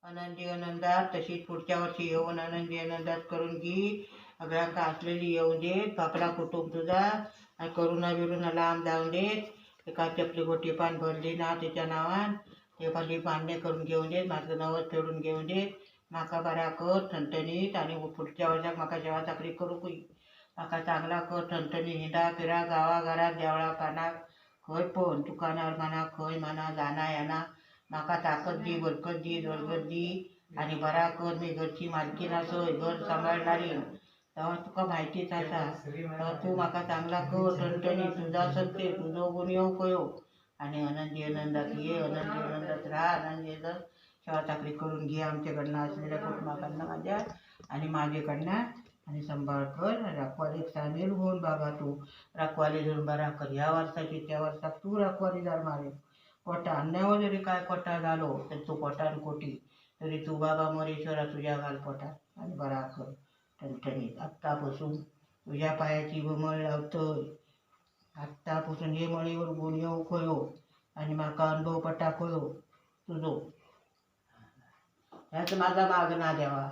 आनंदी आनंदात तशीच पुढच्या वर्षी येऊन आनंदी आनंदात करून घे. सगळ्यांका असलेली येऊन देत. आपला कुटुंब तुझा आणि करुणा बिरुणा लांब जाऊन देत. एका चपली गोटी पान भरली ना तिच्या नावान ते भरली पानने करून घेऊन देत. माझं नवस फेडून घेऊन देत. माका बरा कर ठणठणीत आणि पुढच्या वर्षाक माका जेव्हा चाकरी करू माका चांगला कर ठणठणीत. हिंडा फिरा गावाघरात देवळा पानाक खंय पण दुकानावर म्हणा खंय म्हणा जाना येना माका ताकद दी बरकत दी दरगत दी आणि बरा कर. मी घरची मालकीण असोय घर सांभाळणारी तेव्हा तुका माहितीच असा. तेव्हा तू माका चांगला कर ठणठणीत. तुझा सत्य तुझो गुण येऊ कयो आणि आनंदी आनंदात ये. आनंदी आनंदात राहा. आनंदी आनंदात सेवा चाकरी करून घे. आमच्याकडनं असलेल्या कुटुंबाकडनं माझ्या आणि माझ्याकडनं आणि सांभाळ कर. राखवालीत सामील होऊन बाबा तू राखवाली धरून बरा कर. ह्या वर्षाची त्या वर्षात तू राखवालीदार मारे. कोटा अन्यावर जरी काय कोटा झालो तर तू कोटान कोटी तरी तू बाबा मोरेश्वरा तुझ्या घाल पोटात आणि बरा कर ठणठणीत. आत्तापासून तुझ्या पायाची मळ लावतोय. आत्तापासून हे मळीवर गुण येऊ कयो आणि माका अनुभव पटा कयो तुझो. ह्याच माझा मागणा देवा.